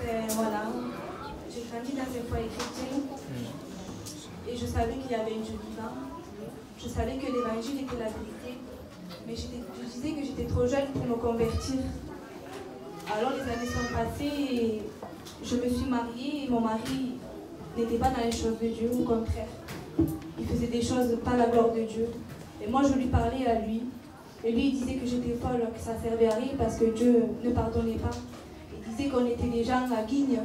Voilà, j'ai grandi dans un foyer chrétien et je savais qu'il y avait une Dieu vivant. Je savais que l'évangile était la vérité, mais je disais que j'étais trop jeune pour me convertir. Alors les années sont passées et je me suis mariée et mon mari n'était pas dans les choses de Dieu, au contraire. Il faisait des choses pas la gloire de Dieu. Et moi je lui parlais à lui. Et lui il disait que j'étais folle, que ça servait à rien parce que Dieu ne pardonnait pas. Il disait qu'on était des gens à guigne.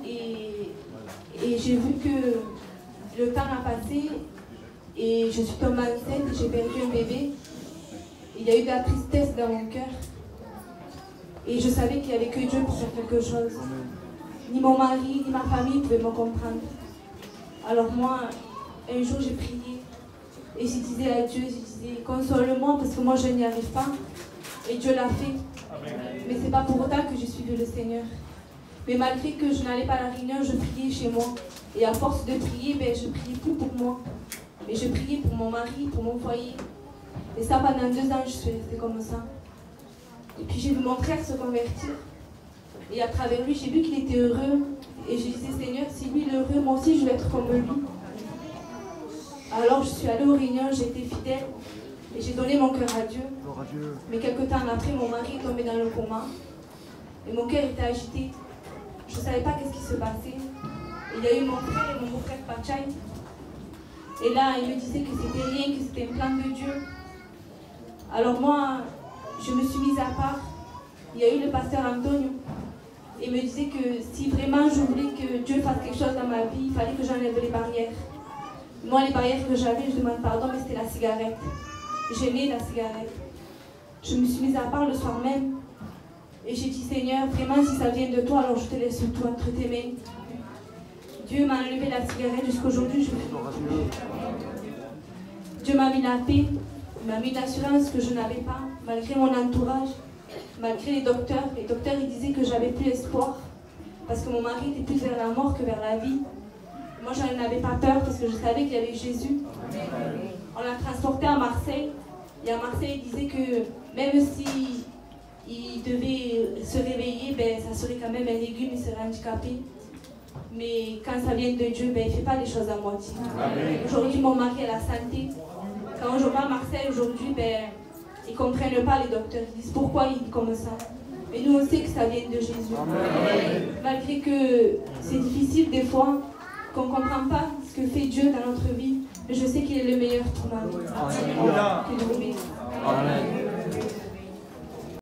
Et j'ai vu que le temps a passé et je suis tombée enceinte et j'ai perdu un bébé. Il y a eu de la tristesse dans mon cœur. Et je savais qu'il n'y avait que Dieu pour faire quelque chose. Ni mon mari, ni ma famille pouvaient me comprendre. Alors moi, un jour j'ai prié. Et je disais à Dieu, je disais, console-moi parce que moi je n'y arrive pas. Et Dieu l'a fait. Mais ce n'est pas pour autant que j'ai suivi le Seigneur. Mais malgré que je n'allais pas à la réunion, je priais chez moi. Et à force de prier, je priais plus pour moi. Mais je priais pour mon mari, pour mon foyer. Et ça, pendant 2 ans, je suis restée comme ça. Et puis j'ai vu mon frère se convertir. Et à travers lui, j'ai vu qu'il était heureux. Et je disais, Seigneur, si lui est heureux, moi aussi je vais être comme lui. Alors je suis allée aux réunions, j'ai été fidèle. Et j'ai donné mon cœur à Dieu. Mais quelques temps après, mon mari est tombé dans le coma. Et mon cœur était agité. Je ne savais pas qu'est-ce qui se passait. Et il y a eu mon frère et mon beau-frère Pachai. Et là, il me disait que c'était rien, que c'était un plan de Dieu. Alors moi, je me suis mise à part. Il y a eu le pasteur Antonio. Il me disait que si vraiment je voulais que Dieu fasse quelque chose dans ma vie, il fallait que j'enlève les barrières. Moi, les barrières que j'avais, je demande pardon, mais c'était la cigarette. J'aimais la cigarette. Je me suis mise à part le soir même. Et j'ai dit, Seigneur, vraiment, si ça vient de toi, alors je te laisse tout entre tes mains. Dieu m'a enlevé la cigarette jusqu'aujourd'hui. Dieu m'a mis la paix. Il m'a mis une assurance que je n'avais pas, malgré mon entourage, malgré les docteurs. Les docteurs, ils disaient que j'avais plus espoir, parce que mon mari était plus vers la mort que vers la vie. Moi, je n'en avais pas peur, parce que je savais qu'il y avait Jésus. On l'a transporté à Marseille. Et à Marseille, il disait que même si il devait se réveiller, ça serait quand même un légume, il serait handicapé. Mais quand ça vient de Dieu, il ne fait pas les choses à moitié. Aujourd'hui, mon mari a la santé. Quand je vais à Marseille aujourd'hui, ils ne comprennent pas les docteurs. Ils disent pourquoi il est comme ça. Mais nous, on sait que ça vient de Jésus. Malgré que c'est difficile des fois, qu'on ne comprend pas ce que fait Dieu dans notre vie, mais je sais qu'il est le meilleur pour ma vie. Amen.